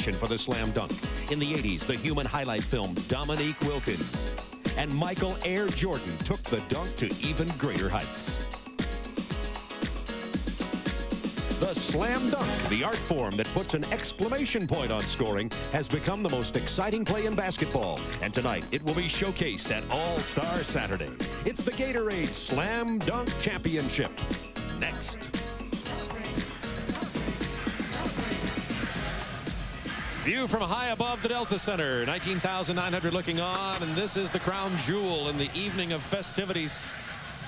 competition for the slam dunk. In the 80s, the human highlight film, Dominique Wilkins. And Michael Air Jordan took the dunk to even greater heights. The slam dunk, the art form that puts an exclamation point on scoring, has become the most exciting play in basketball. And tonight, it will be showcased at All-Star Saturday. It's the Gatorade Slam Dunk Championship. Next. View from high above the Delta Center, 19,900 looking on, and this is the crown jewel in the evening of festivities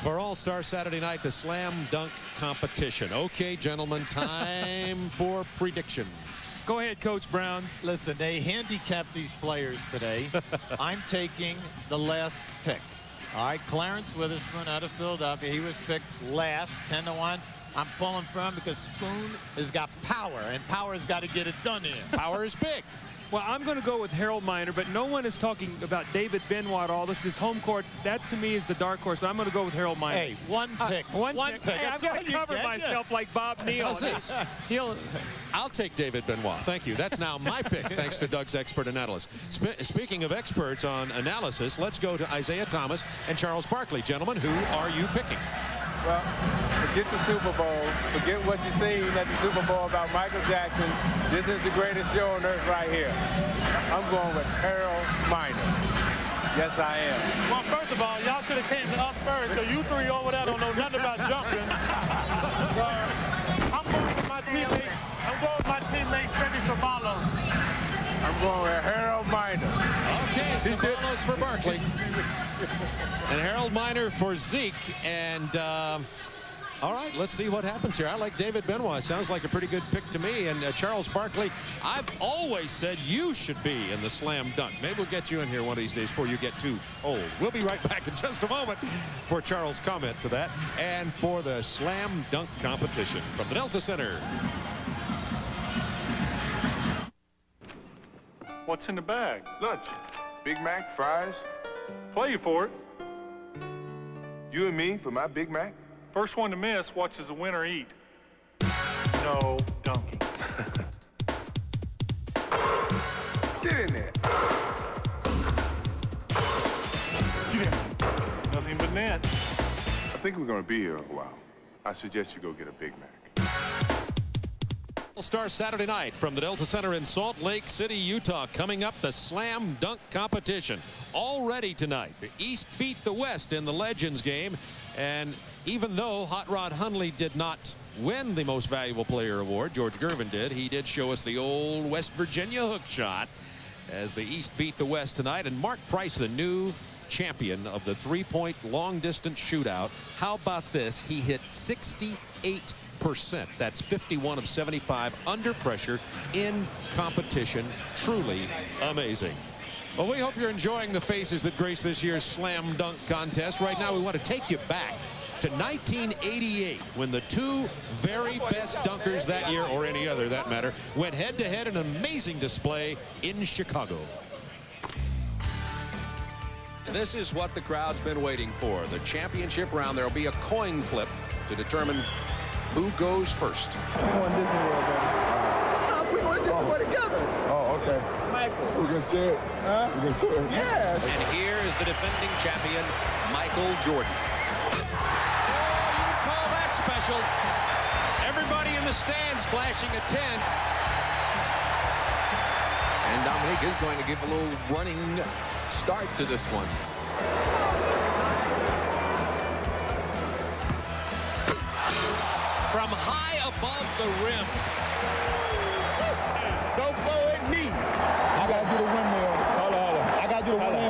for All-Star Saturday night, the slam dunk competition. Okay, gentlemen, time for predictions. Go ahead, Coach Brown. Listen, they handicapped these players today. I'm taking the last pick. All right, Clarence Witherspoon out of Philadelphia. He was picked last, 10-1. I'm pulling for him because Spoon has got power, and power's got to get it done here. Power is big. Well, I'm going to go with Harold Miner, but no one is talking about David Benoit at all. This is home court. That, to me, is the dark horse, but I'm going to go with Harold Miner. Hey, one pick. One pick. Hey, I've got to cover myself like Bob Neal. How's this? I'll take David Benoit. Thank you. That's now my pick, thanks to Doug's expert analysis. Speaking of experts on analysis, let's go to Isaiah Thomas and Charles Barkley. Gentlemen, who are you picking? Well, forget the Super Bowl. Forget what you've seen at the Super Bowl about Michael Jackson. This is the greatest show on earth right here. I'm going with Harold Miner. Yes, I am. Well, first of all, y'all should have came to us first, because you three over there don't know nothing about jumping. I'm going with my teammate. I'm going with my teammate, Freddy Ceballos. I'm going with Harold Miner. Okay, Ceballos for Barkley. And Harold Miner for Zeke. And all right, let's see what happens here. I like David Benoit. Sounds like a pretty good pick to me. And Charles Barkley, I've always said you should be in the slam dunk. Maybe we'll get you in here one of these days before you get too old. We'll be right back in just a moment for Charles' comment to that and for the slam dunk competition from the Delta Center. What's in the bag? Lunch. Big Mac, fries. Play you for it. You and me for my Big Mac? First one to miss watches the winner eat. No dunking. Get in there. Get in. Nothing but net. I think we're going to be here a while. I suggest you go get a Big Mac. All-Star Saturday night from the Delta Center in Salt Lake City, Utah. Coming up, the slam dunk competition. Already tonight, the East beat the West in the Legends game. And even though Hot Rod Hundley did not win the Most Valuable Player award, George Gervin did, he did show us the old West Virginia hook shot as the East beat the West tonight. And Mark Price, the new champion of the three-point long-distance shootout. How about this? He hit 68%. That's 51 of 75 under pressure in competition. Truly amazing. Well, we hope you're enjoying the faces that grace this year's slam dunk contest. Right now, we want to take you back to 1988 when the two very best dunkers that year, or any other that matter, went head-to-head in an amazing display in Chicago. This is what the crowd's been waiting for. The championship round. There will be a coin flip to determine who goes first. We're going Disney World, baby. We're going to Disney World together. Oh, okay. Michael. We can see it. Huh? We can see it. Yes. And here is the defending champion, Michael Jordan. Oh, you call that special. Everybody in the stands flashing a 10. And Dominique is going to give a little running start to this one. From high above the rim. Don't throw at me. I got to do the windmill. Hold on. I got to do the windmill.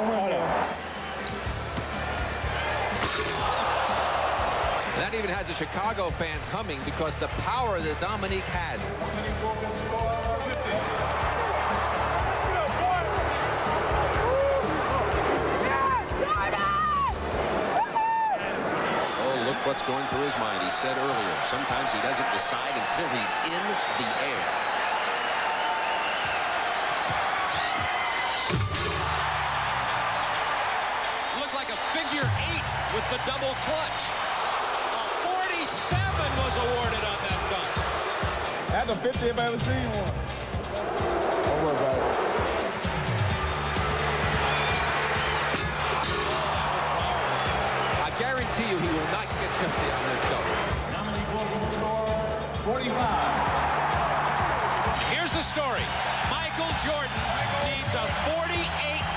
That even has the Chicago fans humming because the power that Dominique has. What's going through his mind. He said earlier, sometimes he doesn't decide until he's in the air. Looked like a figure 8 with the double clutch. A 47 was awarded on that dunk. That's the 50th I've ever seen one. story. Michael Jordan needs a 48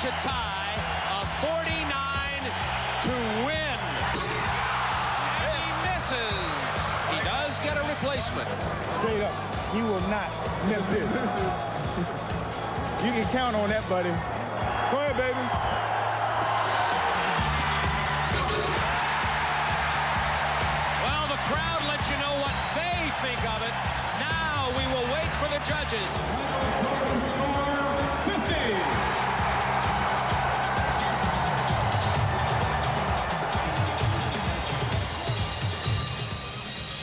to tie, a 49 to win. And he misses. He does get a replacement. Straight up, he will not miss this. You can count on that, buddy. Go ahead, baby. Well, the crowd lets you know what they think of it. Now we will wait for the judges. 50.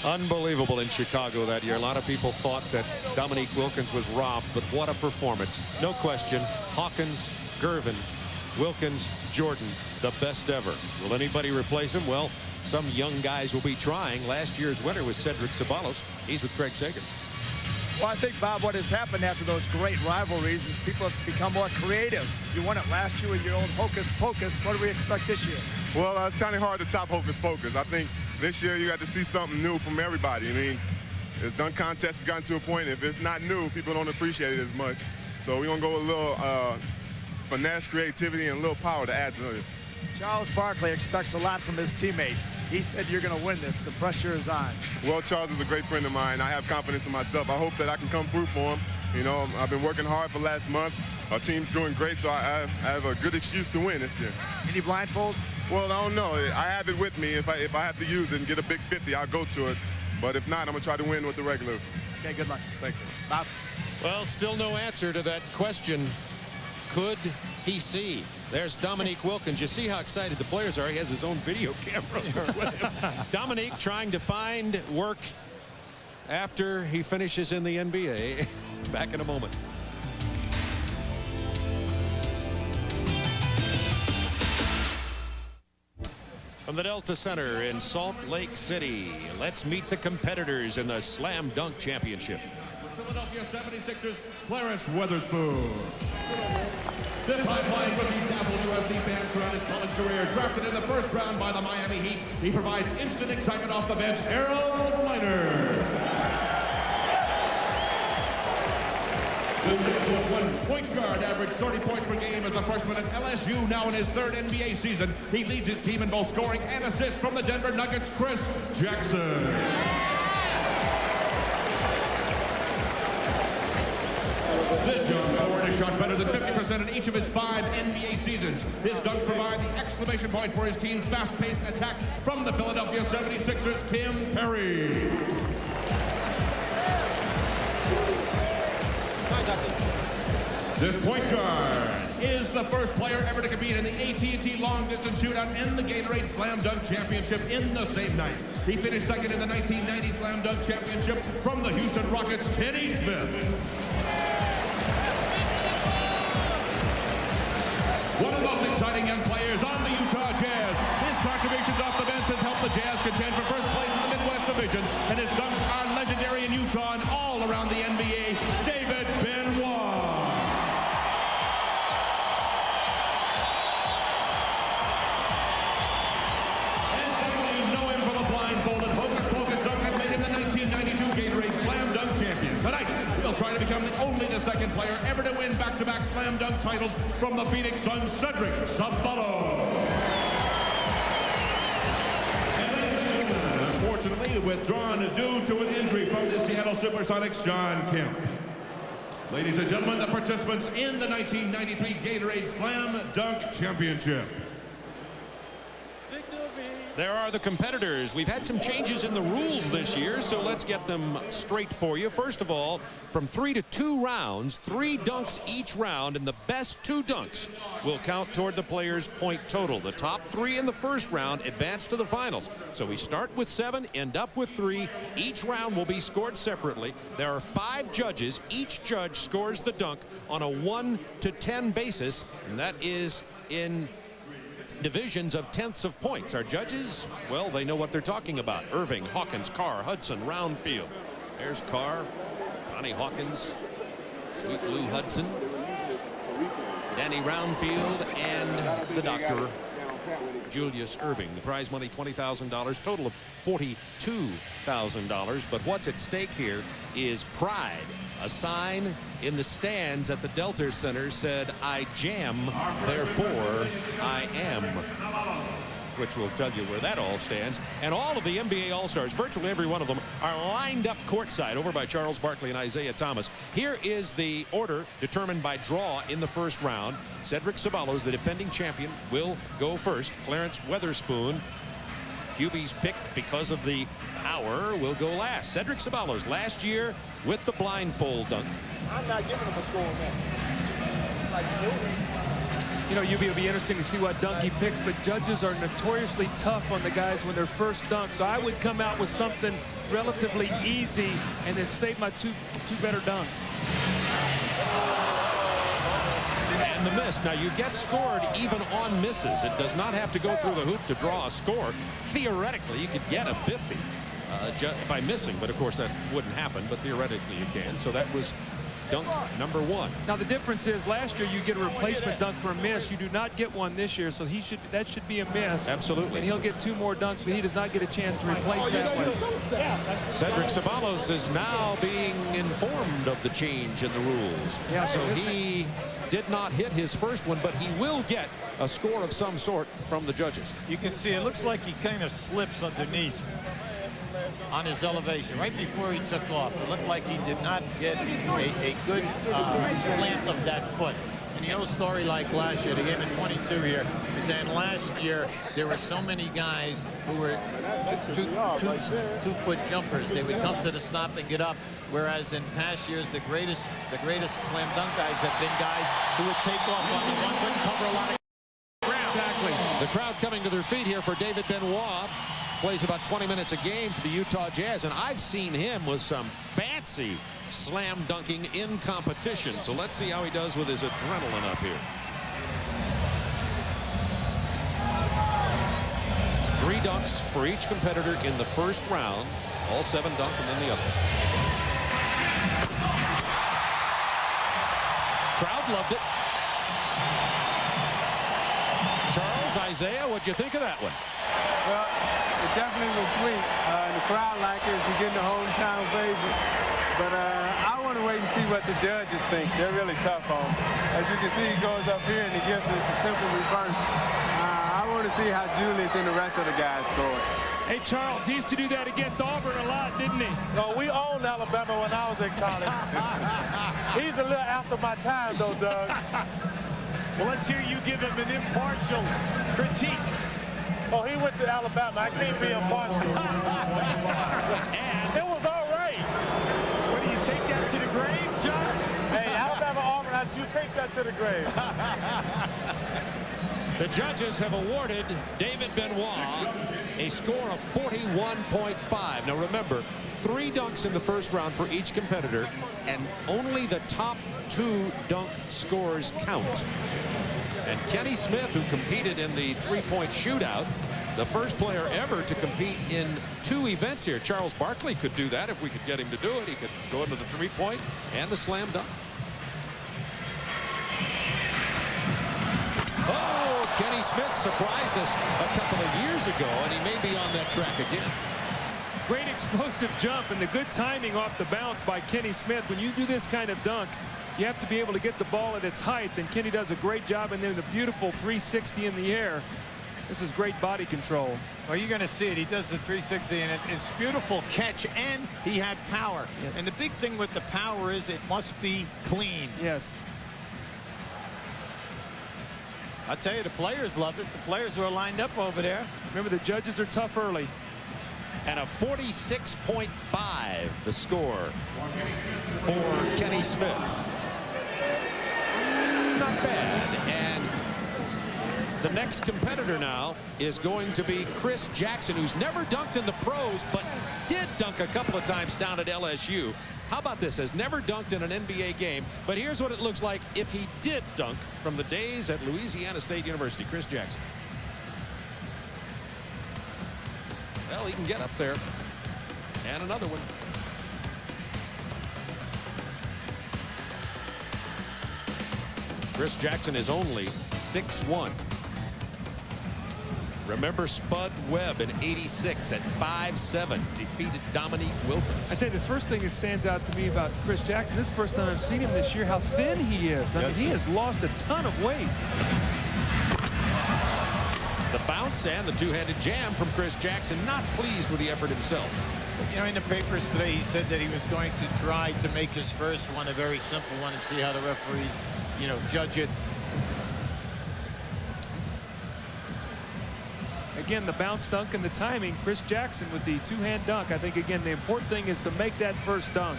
Unbelievable in Chicago that year. A lot of people thought that Dominique Wilkins was robbed, but what a performance. No question. Hawkins, Gervin, Wilkins, Jordan, the best ever. Will anybody replace him? Well, some young guys will be trying. Last year's winner was Cedric Ceballos. He's with Craig Sager. Well, I think, Bob, what has happened after those great rivalries is people have become more creative. You won it last year with your old Hocus Pocus. What do we expect this year? Well, it's kind of hard to top Hocus Pocus. I think this year you got to see something new from everybody. I mean, the dunk contest has gotten to a point, if it's not new, people don't appreciate it as much. So we're going to go with a little finesse, creativity, and a little power to add to this. Charles Barkley expects a lot from his teammates. He said you're going to win this. The pressure is on. Well, Charles is a great friend of mine. I have confidence in myself. I hope that I can come through for him. You know, I've been working hard for last month. Our team's doing great, so I have a good excuse to win this year. Any blindfolds? Well, I don't know. I have it with me. If I have to use it and get a big 50, I'll go to it. But if not, I'm going to try to win with the regular. Okay, good luck. Thank you. Bob? Well, still no answer to that question. Could he see? There's Dominique Wilkins. You see how excited the players are. He has his own video camera with him. Dominique trying to find work after he finishes in the NBA. Back in a moment. From the Delta Center in Salt Lake City, let's meet the competitors in the Slam Dunk Championship. Philadelphia 76ers, Clarence Weatherspoon. This high-flying rookie dazzled USC fans throughout his college career. Drafted in the first round by the Miami Heat, he provides instant excitement off the bench. Harold Miner. The 6'1" point guard averaged 30 points per game as a freshman at LSU, now in his third NBA season. He leads his team in both scoring and assists from the Denver Nuggets, Chris Jackson. This young forward has shot better than 50% in each of his 5 NBA seasons. His dunks provide the exclamation point for his team's fast-paced attack from the Philadelphia 76ers, Tim Perry. This point guard is the first player ever to compete in the AT&T Long Distance Shootout and the Gatorade Slam Dunk Championship in the same night. He finished second in the 1990 Slam Dunk Championship from the Houston Rockets, Kenny Smith. One of the most exciting young players on the Utah Jazz. His contributions off the bench have helped the Jazz contend for first place in the Midwest Division, and his dunks are legendary in Utah and all around the NBA. David Benoit. And everybody know him for the blindfolded Hocus Pocus dunk that made him the 1992 Gatorade Slam Dunk champion. Tonight, he'll try to become only the second player ever to win back-to-back Slam Dunk titles from the Phoenix Suns, Cedric Ceballos. And unfortunately, withdrawn due to an injury from the Seattle Supersonics, Shawn Kemp. Ladies and gentlemen, the participants in the 1993 Gatorade Slam Dunk Championship. There are the competitors. We've had some changes in the rules this year, so let's get them straight for you. First of all, from 3 to 2 rounds, 3 dunks each round, and the best 2 dunks will count toward the player's point total. The top 3 in the first round advance to the finals. So we start with 7, end up with 3. Each round will be scored separately. There are 5 judges. Each judge scores the dunk on a 1 to 10 basis, and that is in divisions of tenths of points. Our judges, well, they know what they're talking about. Irving, Hawkins, Carr, Hudson, Roundfield. There's Carr, Connie Hawkins, Sweet Lou Hudson, Danny Roundfield, and the doctor, Julius Irving. The prize money, $20,000, total of $42,000. But what's at stake here is pride A sign in the stands at the Delta Center said, "I jam, therefore I am," which will tell you where that all stands. And all of the NBA All-Stars, virtually every one of them, are lined up courtside over by Charles Barkley and Isaiah Thomas. Here is the order determined by draw in the first round. Cedric Ceballos, the defending champion, will go first. Clarence Weatherspoon, QB's picked because of the power, will go last. Cedric Ceballos, last year with the blindfold dunk. I'm not giving him a score on that. Like, You know, it'll be interesting to see what dunk he picks, but judges are notoriously tough on the guys when they're first dunk. So I would come out with something relatively easy and then save my two better dunks. And the miss. Now, you get scored even on misses. It does not have to go through the hoop to draw a score. Theoretically, you could get a 50 by missing, but of course that wouldn't happen, but theoretically you can. So that was dunk number 1. Now the difference is last year you get a replacement dunk for a miss. You do not get one this year, so that should be a miss. Absolutely. And he'll get 2 more dunks, but he does not get a chance to replace that one. Cedric Ceballos is now being informed of the change in the rules. Yeah, so he did not hit his first one, but he will get a score of some sort from the judges. You can see it looks like he kind of slips underneath on his elevation right before he took off. It looked like he did not get a good plant of that foot. And the old story like last year, they gave him 22 here. He's saying last year there were so many guys who were two-foot jumpers. They would come to the stop and get up. Whereas in past years, the greatest slam dunk guys have been guys who would take off on the 1 foot and cover a lot of ground. Exactly. The crowd coming to their feet here for David Benoit. Plays about 20 minutes a game for the Utah Jazz, and I've seen him with some fancy slam dunking in competition. So let's see how he does with his adrenaline up here. 3 dunks for each competitor in the first round. All 7 dunk and then the others. Crowd loved it. Charles, Isaiah, what'd you think of that one? Well, it definitely was sweet. The crowd liked it. We're getting the hometown favorite. But I want to wait and see what the judges think. They're really tough on him. As you can see, he goes up here and he gives us a simple reverse. I want to see how Julius and the rest of the guys score. Hey, Charles, he used to do that against Auburn a lot, didn't he? No, we owned Alabama when I was in college. He's a little after my time, though, Doug. Well, let's hear you give him an impartial critique. Oh, he went to Alabama. I can't be impartial. It was all right. What, do you take that to the grave, John? Hey, Alabama, Auburn, you take that to the grave. The judges have awarded David Benoit a score of 41.5. Now remember, 3 dunks in the first round for each competitor, and only the top 2 dunk scores count. And Kenny Smith, who competed in the 3-point shootout, the first player ever to compete in 2 events here. Charles Barkley could do that if we could get him to do it. He could go into the 3-point and the slam dunk. Oh, Kenny Smith surprised us a couple of years ago, and he may be on that track again. Great explosive jump and the good timing off the bounce by Kenny Smith. When you do this kind of dunk, you have to be able to get the ball at its height, and Kenny does a great job, and then the beautiful 360 in the air. This is great body control. Well, you're going to see it. He does the 360, and it's beautiful catch, and he had power. Yep. And the big thing with the power is it must be clean. Yes. I tell you, the players loved it. The players were lined up over there. Remember, the judges are tough early. And a 46.5, the score for Kenny Smith. Not bad. And the next competitor now is going to be Chris Jackson, who's never dunked in the pros, but did dunk a couple of times down at LSU. How about this? Has never dunked in an NBA game, but here's what it looks like if he did dunk from the days at Louisiana State University. Chris Jackson. Well, he can get up there. And another one. Chris Jackson is only 6'1". Remember Spud Webb in '86 at 5'7", defeated Dominique Wilkins. I tell you, the first thing that stands out to me about Chris Jackson, this is the first time I've seen him this year, how thin he is. I mean, he has lost a ton of weight. The bounce and the two-handed jam from Chris Jackson. Not pleased with the effort himself. You know, in the papers today, he said that he was going to try to make his first one a very simple one and see how the referees, you know, judge it. Again, the bounce dunk and the timing. Chris Jackson with the two-hand dunk. I think, again, the important thing is to make that first dunk.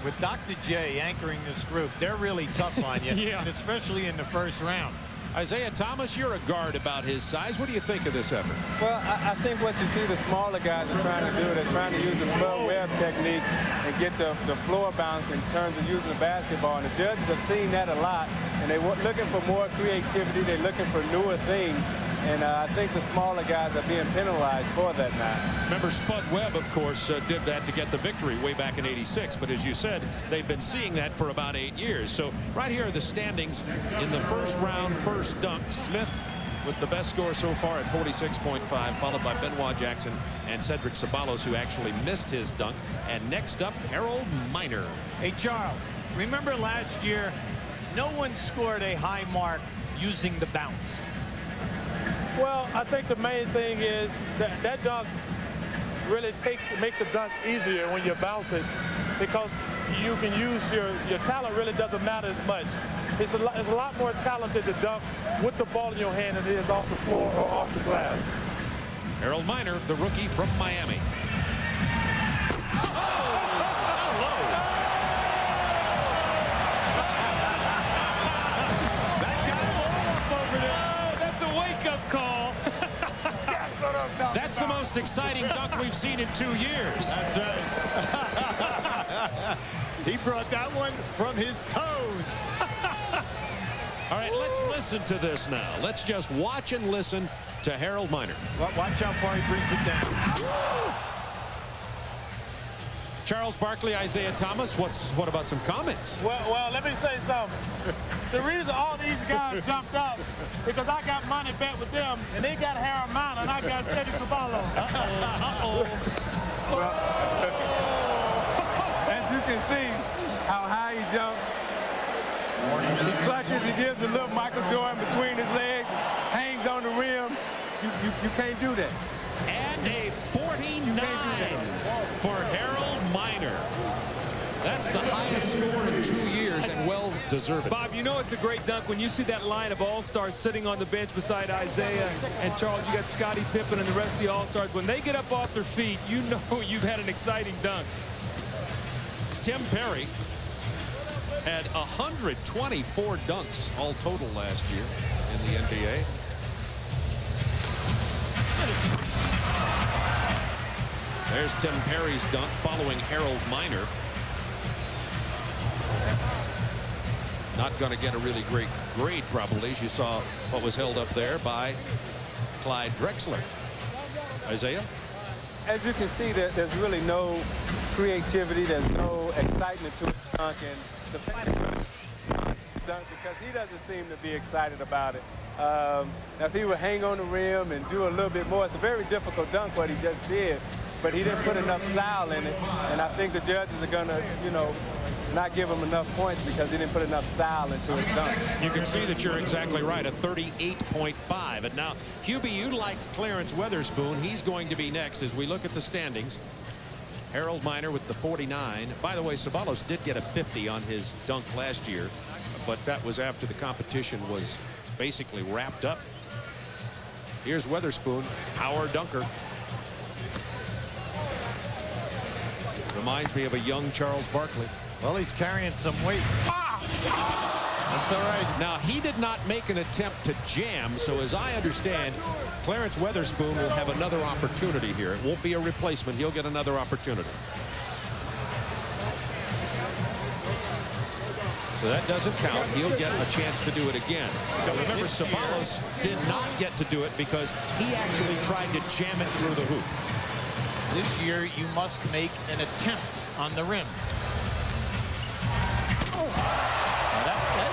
With Dr. J anchoring this group, they're really tough on you, Yeah. and especially in the first round. Isaiah Thomas, you're a guard about his size. What do you think of this effort? Well, I think what you see the smaller guys are trying to do, they're trying to use the Spud Webb technique and get the floor bounce in terms of using the basketball. And the judges have seen that a lot, and they're looking for more creativity. They're looking for newer things. And I think the smaller guys are being penalized for that now. Remember, Spud Webb, of course, did that to get the victory way back in '86. But as you said, they've been seeing that for about 8 years. So right here are the standings in the first round, first dunk. Smith with the best score so far at 46.5, followed by Benoit Jackson and Cedric Ceballos, who actually missed his dunk. And next up, Harold Miner. Hey, Charles, remember last year, no one scored a high mark using the bounce. Well, I think the main thing is that dunk really makes a dunk easier when you bounce it, because you can use your talent really doesn't matter as much. It's a lot more talented to dunk with the ball in your hand than it is off the floor or off the glass. Harold Miner, the rookie from Miami. Call. That's the most exciting dunk we've seen in 2 years. That's right. He brought that one from his toes. All right, let's listen to this now. Let's just watch and listen to Harold Miner. Watch how far he brings it down. Charles Barkley, Isaiah Thomas, what about some comments? Well, let me say something. The reason all these guys jumped up because I got money bet with them, and they got Harold Miner, and I got Cedric Ceballos. Well, as you can see how high he jumps. He clutches, he gives a little Michael Jordan between his legs, hangs on the rim. You can't do that. And a 49 for Harold Miner. That's the highest score in 2 years, and well deserved. Bob, you know it's a great dunk when you see that line of all-stars sitting on the bench beside Isaiah and Charles. You got Scottie Pippen and the rest of the all-stars. When they get up off their feet, you know you've had an exciting dunk. Tim Perry had 124 dunks all total last year in the NBA. There's Tim Perry's dunk following Harold Miner. Not going to get a really great grade, probably, as you saw what was held up there by Clyde Drexler. Isaiah? As you can see, there's really no creativity. There's no excitement to his dunk. And the fact dunk because he doesn't seem to be excited about it. If he would hang on the rim and do a little bit more, it's a very difficult dunk what he just did, but he didn't put enough style in it. And I think the judges are going to, you know, not give him enough points because he didn't put enough style into his dunk. You can see that you're exactly right, a 38.5. And now, Hubie, you liked Clarence Weatherspoon. He's going to be next as we look at the standings. Harold Miner with the 49. By the way, Ceballos did get a 50 on his dunk last year, but that was after the competition was basically wrapped up. Here's Weatherspoon, our dunker. Reminds me of a young Charles Barkley. Well, he's carrying some weight. That's all right. Now, he did not make an attempt to jam, so as I understand, Clarence Weatherspoon will have another opportunity here. It won't be a replacement. He'll get another opportunity. So that doesn't count. He'll get a chance to do it again. Now, remember, Ceballos did not get to do it because he actually tried to jam it through the hoop. This year, you must make an attempt on the rim.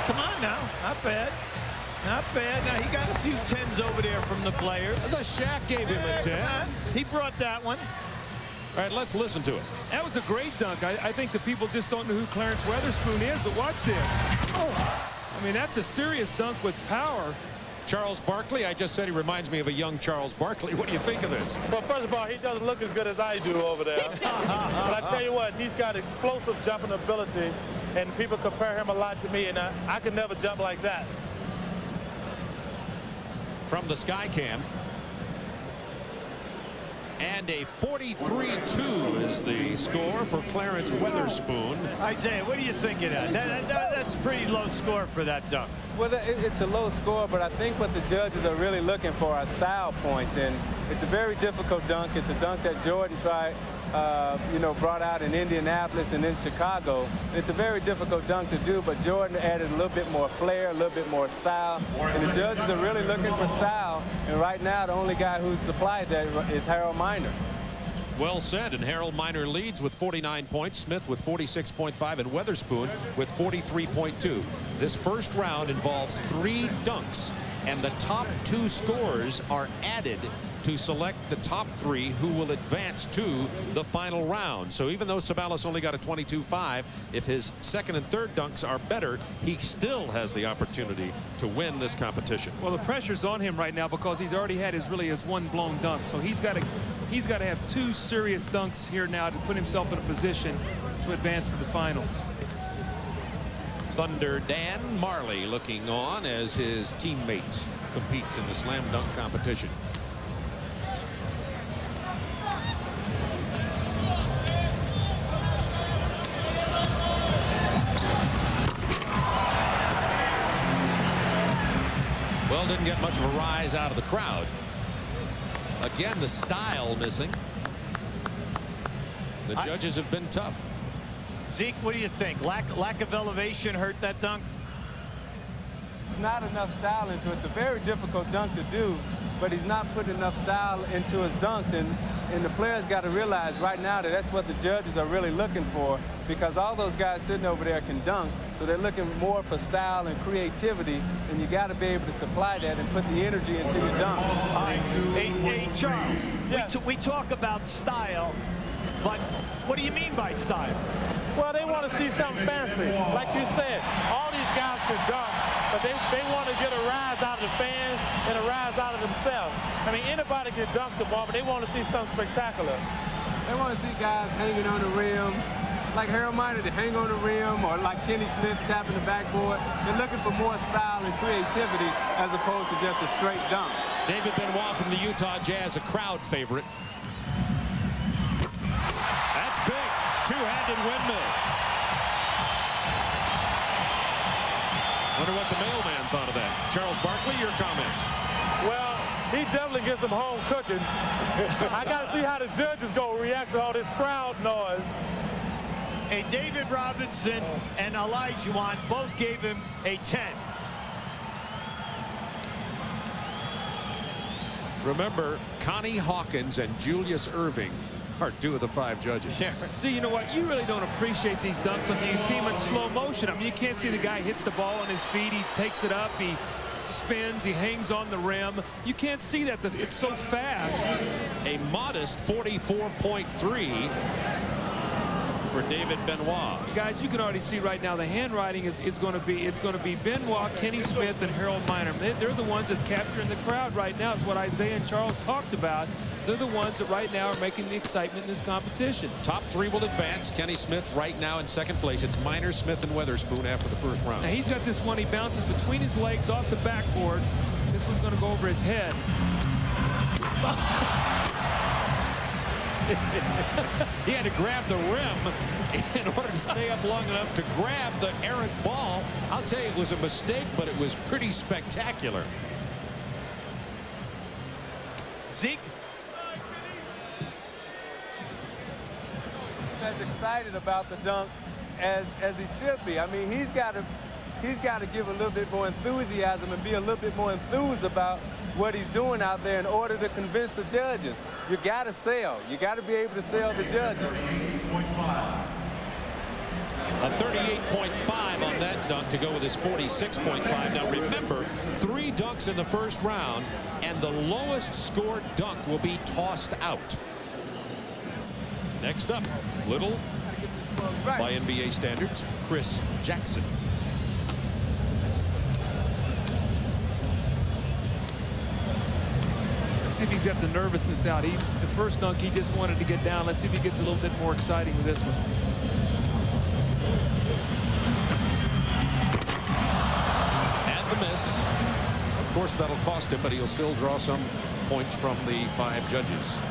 Come on now, not bad. Not bad. Now, he got a few 10s over there from the players. The Shaq gave him a 10. He brought that one. All right, let's listen to it. That was a great dunk. I think the people just don't know who Clarence Weatherspoon is, but watch this. Oh, I mean, that's a serious dunk with power. Charles Barkley, I just said he reminds me of a young Charles Barkley. What do you think of this? Well, first of all, he doesn't look as good as I do over there. But I tell you what, he's got explosive jumping ability, and people compare him a lot to me, and I could never jump like that. From the sky cam. And a 43-2 is the score for Clarence Weatherspoon. Isaiah, what do you think of that? That's a pretty low score for that dunk. Well, it's a low score, but I think what the judges are really looking for are style points, and it's a very difficult dunk. It's a dunk that Jordan tried, brought out in Indianapolis and in Chicago. It's a very difficult dunk to do, but Jordan added a little bit more flair, a little bit more style, and the judges are really looking for style, and right now the only guy who's supplied that is Harold Miner. Well said, and Harold Miner leads with 49 points, Smith with 46.5, and Weatherspoon with 43.2. This first round involves 3 dunks, and the top 2 scores are added to select the top 3 who will advance to the final round. So even though Sabalas only got a 22.5, if his second and third dunks are better, he still has the opportunity to win this competition. Well, the pressure's on him right now because he's already had his one blown dunk. So he's got to have 2 serious dunks here now to put himself in a position to advance to the finals. Thunder Dan Marley looking on as his teammate competes in the slam dunk competition. Well, didn't get much of a rise out of the crowd. Again, the style missing. The judges have been tough. Zeke, what do you think? Lack of elevation hurt that dunk? It's not enough style into it. It's a very difficult dunk to do, but he's not putting enough style into his dunks, and the players got to realize right now that that's what the judges are really looking for, because all those guys sitting over there can dunk, so they're looking more for style and creativity, and you got to be able to supply that and put the energy into your dunk. Hey, Charles, we talk about style, but what do you mean by style? Well, they want to see something fancy. Like you said, all these guys can dunk, but they want to get a rise out of the fans and a rise out of themselves. I mean, anybody can dunk the ball, but they want to see something spectacular. They want to see guys hanging on the rim, like Harold Miner to hang on the rim, or like Kenny Smith tapping the backboard. They're looking for more style and creativity as opposed to just a straight dunk. David Benoit from the Utah Jazz, a crowd favorite. That's big. Two-handed windmill. Wonder what the mailman thought of that. Charles Barkley, your comments. Well, he definitely gets them home cooking. I got to see how the judges go react to all this crowd noise. Hey, David Robinson and Olajuwon both gave him a 10. Remember, Connie Hawkins and Julius Erving are 2 of the 5 judges. Yeah. See, you know what? You really don't appreciate these dunks until you see them in slow motion. I mean, you can't see the guy hits the ball on his feet. He takes it up. He spins. He hangs on the rim. You can't see that. It's so fast. A modest 44.3 for David Benoit. Guys, you can already see right now the handwriting is going to be Benoit, Kenny Smith, and Harold Miner. They're the ones that's capturing the crowd right now. It's what Isaiah and Charles talked about. They're the ones that right now are making the excitement in this competition. Top 3 will advance. Kenny Smith right now in second place. It's Miner, Smith, and Weatherspoon after the first round. Now he's got this one. He bounces between his legs off the backboard. This one's going to go over his head. He had to grab the rim in order to stay up long enough to grab the errant ball. I'll tell you, it was a mistake, but it was pretty spectacular. Zeke? As excited about the dunk as he should be. I mean, he's got to give a little bit more enthusiasm and be a little bit more enthused about what he's doing out there in order to convince the judges. You got to sell. You got to be able to sell the judges. A 38.5 on that dunk to go with his 46.5. Now remember, 3 dunks in the first round, and the lowest scored dunk will be tossed out. Next up, little, by NBA standards, Chris Jackson. Let's see if he's got the nervousness out. The first dunk, he just wanted to get down. Let's see if he gets a little bit more exciting with this one. And the miss. Of course, that'll cost him, but he'll still draw some points from the 5 judges.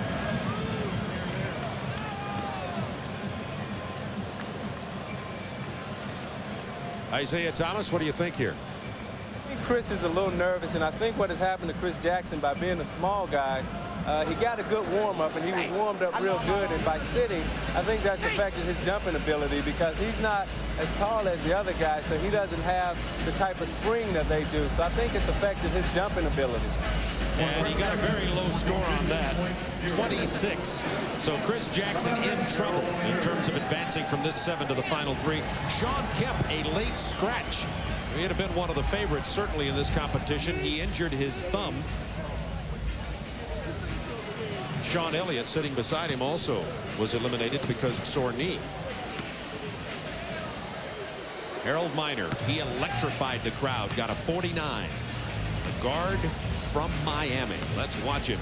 Isaiah Thomas, what do you think here? I think Chris is a little nervous, and I think what has happened to Chris Jackson by being a small guy, he got a good warm-up, and he was warmed up real good, and by sitting, I think that's affected his jumping ability because he's not as tall as the other guys, so he doesn't have the type of spring that they do. So I think it's affected his jumping ability. And he got a very low score on that, 26. So Chris Jackson in trouble in terms of advancing from this 7 to the final 3. Shawn Kemp, a late scratch. He had been one of the favorites, certainly, in this competition. He injured his thumb. Sean Elliott, sitting beside him, also was eliminated because of sore knee. Harold Miner, he electrified the crowd, got a 49. The guard from Miami. Let's watch him.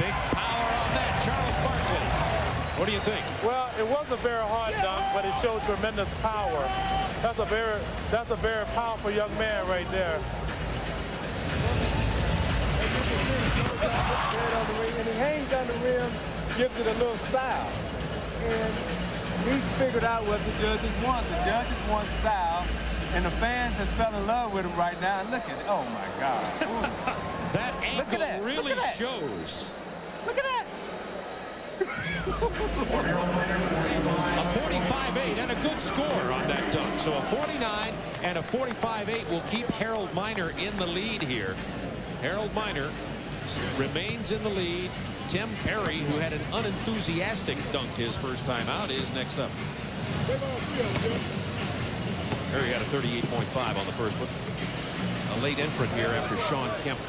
Big power on that. Charles Barkley. What do you think? Well, it wasn't a very hard dunk, but it showed tremendous power. That's a very powerful young man right there. And he hangs on the rim, gives it a little style. And he's figured out what the judges want. The judges want style, and the fans have fell in love with him right now. And look at it. Oh, my God. That angle really shows. Look at that. A 45-8 and a good score on that dunk. So a 49 and a 45-8 will keep Harold Miner in the lead here. Harold Miner remains in the lead. Tim Perry, who had an unenthusiastic dunk his first time out, is next up. Perry had a 38.5 on the first one. A late entrant here after Shawn Kemp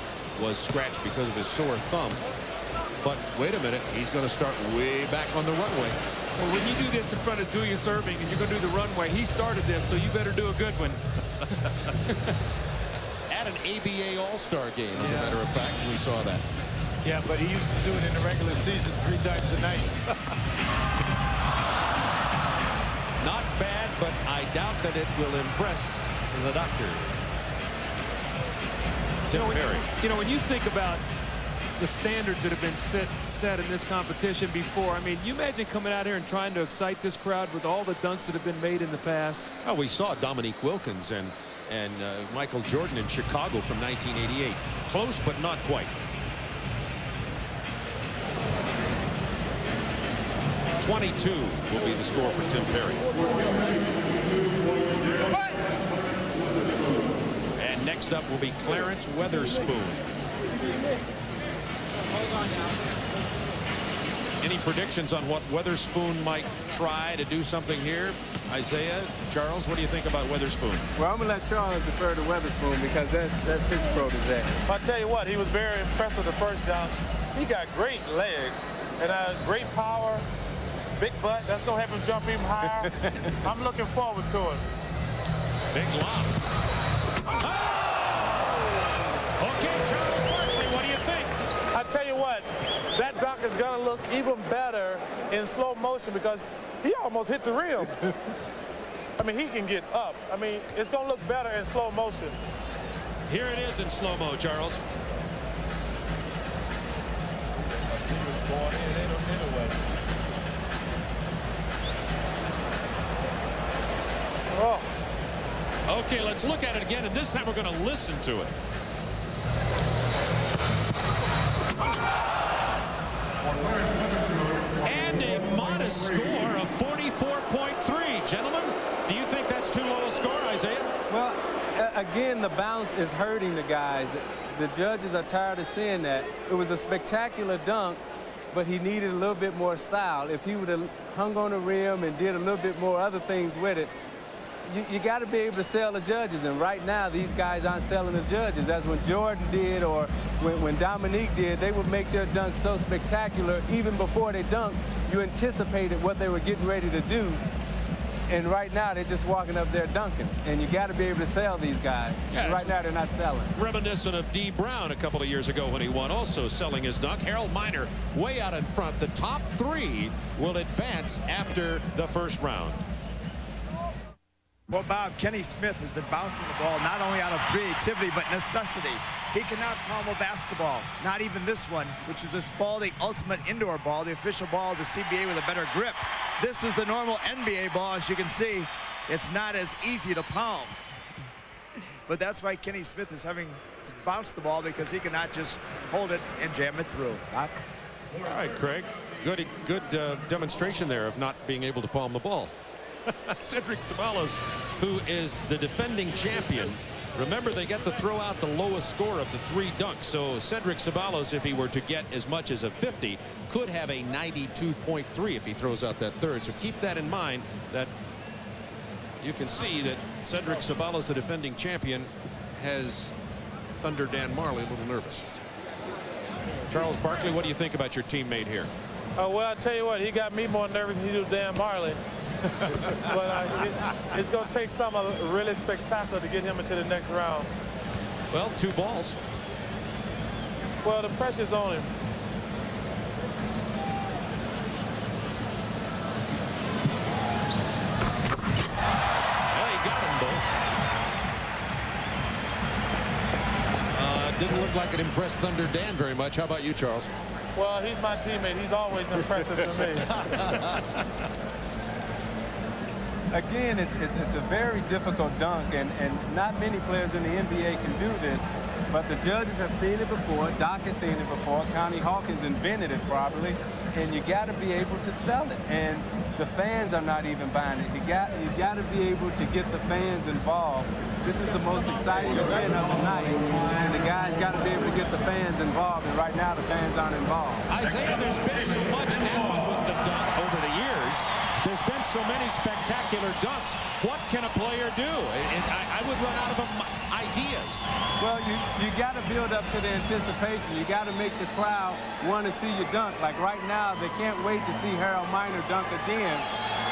was scratched because of his sore thumb. But wait a minute, he's going to start way back on the runway. Well, when you do this in front of Julius Erving and you're going to do the runway, he started this, so you better do a good one. At an ABA All-Star game, as a matter of fact, we saw that. Yeah, but he used to do it in the regular season 3 times a night. Not bad, but I doubt that it will impress the doctor. Tim Perry. You know, when you think about the standards that have been set in this competition before, I mean, you imagine coming out here and trying to excite this crowd with all the dunks that have been made in the past. Oh, we saw Dominique Wilkins and Michael Jordan in Chicago from 1988. Close, but not quite. 22 will be the score for Tim Perry. And next up will be Clarence Weatherspoon. Any predictions on what Weatherspoon might try to do something here? Isaiah, Charles, what do you think about Weatherspoon? Well, I'm going to let Charles defer to Weatherspoon because that's his protege. I'll tell you what, he was very impressed with the first dunk. He got great legs and great power, big butt. That's going to help him jump even higher. I'm looking forward to it. Big lob. Oh! Okay, Charles Barkley, what do you think? I tell you what, that dunk is going to look even better in slow motion because he almost hit the rim. I mean, he can get up. I mean, it's going to look better in slow motion. Here it is in slow-mo, Charles. Oh. Okay, let's look at it again, and this time we're going to listen to it. And a modest score of 44.3. Gentlemen, do you think that's too low a score, Isaiah? Well, again, the bounce is hurting the guys. The judges are tired of seeing that. It was a spectacular dunk, but he needed a little bit more style. If he would have hung on the rim and did a little bit more other things with it, you got to be able to sell the judges. And right now, these guys aren't selling the judges. That's when Jordan did, or when Dominique did. They would make their dunks so spectacular, even before they dunked, you anticipated what they were getting ready to do. And right now, they're just walking up there dunking. And you got to be able to sell these guys. Yeah, right now, they're not selling. Reminiscent of D. Brown a couple of years ago when he won, also selling his dunk. Harold Miner way out in front. The top three will advance after the first round. Well, Bob, Kenny Smith has been bouncing the ball not only out of creativity, but necessity. He cannot palm a basketball, not even this one, which is a Spalding Ultimate Indoor ball, the official ball of the CBA with a better grip. This is the normal NBA ball, as you can see. It's not as easy to palm. But that's why Kenny Smith is having to bounce the ball, because he cannot just hold it and jam it through. All right, Craig. Good demonstration there of not being able to palm the ball. Cedric Ceballos, who is the defending champion. Remember, they get to throw out the lowest score of the 3 dunks. So Cedric Ceballos, if he were to get as much as a 50, could have a 92.3 if he throws out that third. So keep that in mind, that you can see that Cedric Ceballos, the defending champion, has Thunder Dan Marley a little nervous. Charles Barkley, what do you think about your teammate here? Well, I tell you what, he got me more nervous than he did Dan Marley. But it's going to take something really spectacular to get him into the next round. Well, 2 balls. Well, the pressure's on him. Well, he got them both. Didn't look like it impressed Thunder Dan very much. How about you, Charles? Well, he's my teammate. He's always impressive to me. Again, it's a very difficult dunk, and not many players in the NBA can do this. But the judges have seen it before. Doc has seen it before. Connie Hawkins invented it probably. And you got to be able to sell it. And the fans are not even buying it. You got to be able to get the fans involved. This is the most exciting event of the night. And the guys got to be able to get the fans involved. And right now, the fans aren't involved. Isaiah, there's been so much happen with the dunk over the years. There's been so many spectacular dunks. What can a player do? I would run out of ideas. Well, you got to build up to the anticipation. You got to make the crowd want to see you dunk. Like right now, they can't wait to see Harold Miner dunk again.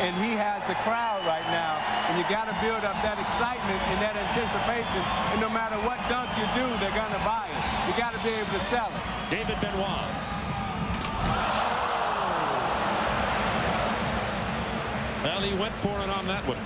And he has the crowd right now. And you got to build up that excitement and that anticipation. And no matter what dunk you do, they're going to buy it. You got to be able to sell it. David Benoit. Well, he went for it on that one.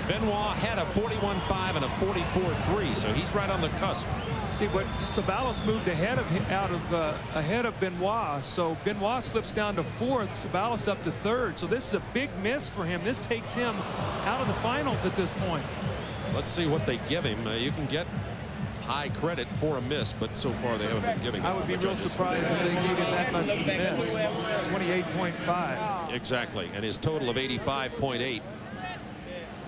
Benoit had a 41.5 and a 44.3, so he's right on the cusp. See, but Ceballos moved ahead of Benoit, so Benoit slips down to 4th, Ceballos up to 3rd. So this is a big miss for him. This takes him out of the finals at this point. Let's see what they give him. You can get high credit for a miss, but so far they haven't been giving him. I would be real surprised if they gave him that much of a miss. 28.5. Exactly, and his total of 85.8.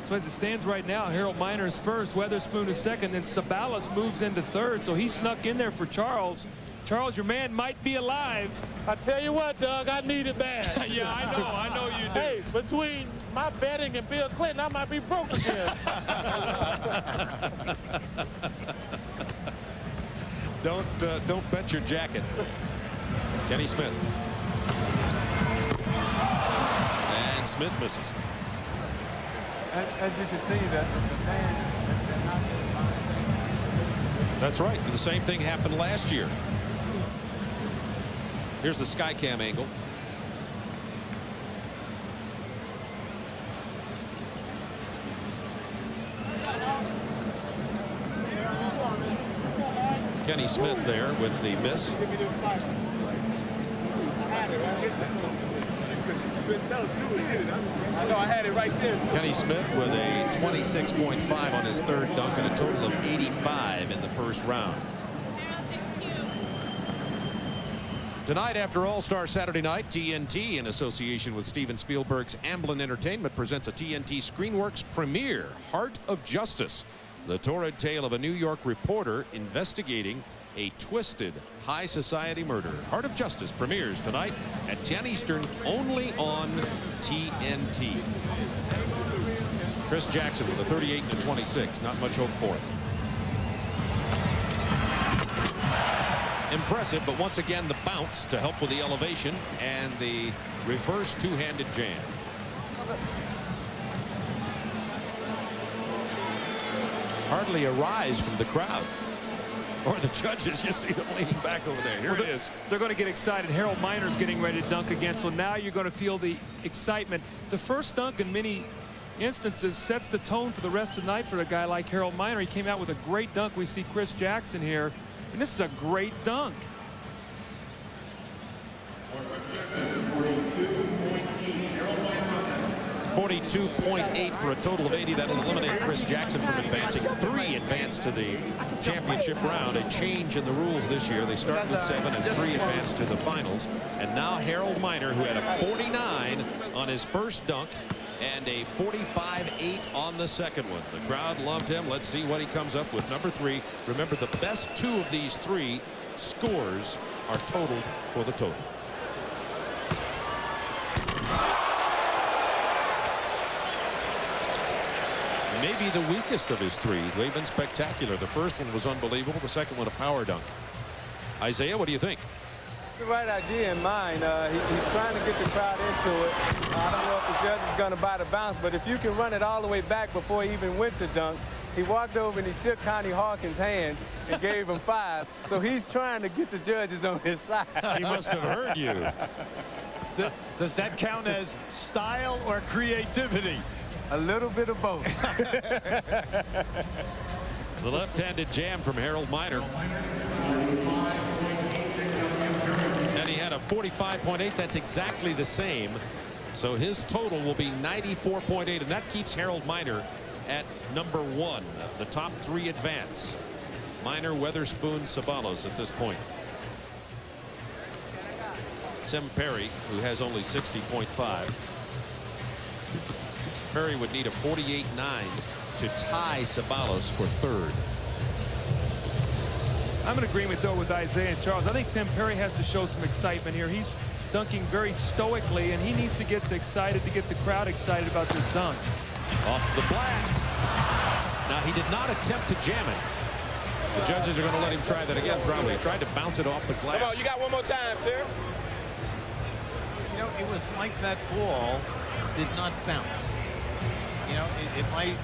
So as it stands right now, Harold Miner is 1st, Weatherspoon is 2nd, then Ceballos moves into 3rd, so he snuck in there for Charles. Charles, your man might be alive. I tell you what, Doug, I need it bad. Yeah, I know you do. Hey, between my betting and Bill Clinton, I might be broke again. Don't bet your jacket. Kenny Smith. And Smith misses. As you can see, the fans. That's right. The same thing happened last year. Here's the Skycam angle. Kenny Smith there with the miss. I know, I had it right there. Kenny Smith with a 26.5 on his 3rd dunk and a total of 85 in the first round. Tonight, after All-Star Saturday Night, TNT, in association with Steven Spielberg's Amblin Entertainment, presents a TNT ScreenWorks premiere, Heart of Justice, the torrid tale of a New York reporter investigating A twisted high society murder. Heart of Justice premieres tonight at 10 Eastern only on TNT. Chris Jackson with a 38 and a 26. Not much hope for it. Impressive, but once again the bounce to help with the elevation and the reverse two-handed jam. Hardly a rise from the crowd or the judges. You see them leaning back over there. Here it is. They're going to get excited. Harold Miner's getting ready to dunk again, so now you're going to feel the excitement. The first dunk in many instances sets the tone for the rest of the night for a guy like Harold Miner. He came out with a great dunk. We see Chris Jackson here, and this is a great dunk. 42.8 for a total of 80. That'll eliminate Chris Jackson from advancing. 3 advance to the championship round. A change in the rules this year. They start with 7 and 3 advance to the finals. And now Harold Miner, who had a 49 on his first dunk and a 45.8 on the second one. The crowd loved him. Let's see what he comes up with. Number 3. Remember, the best 2 of these 3 scores are totaled for the total. Maybe the weakest of his 3s. They've been spectacular. The first one was unbelievable. The second one a power dunk. Isaiah, what do you think? The right idea in mind. He's trying to get the crowd into it. I don't know if the judge is going to buy the bounce, but if you can run it all the way back before he even went to dunk, he walked over and he shook Connie Hawkins' hand and gave him 5. So he's trying to get the judges on his side. He must have heard you. Does that count as style or creativity? A little bit of both. The left-handed jam from Harold Miner. And he had a 45.8. That's exactly the same. So his total will be 94.8. And that keeps Harold Miner at number 1. The top 3 advance. Miner, Weatherspoon, Ceballos at this point. Tim Perry, who has only 60.5. Perry would need a 48.9 to tie Ceballos for 3rd. I'm in agreement, though, with Isaiah and Charles. I think Tim Perry has to show some excitement here. He's dunking very stoically, and he needs to get excited, to get the crowd excited about this dunk. Off the blast. Now, he did not attempt to jam it. The judges are going to let him try that again, probably. He tried to bounce it off the glass. Come on, you got one more time, Perry. You know, it was like that ball did not bounce. You know, it might,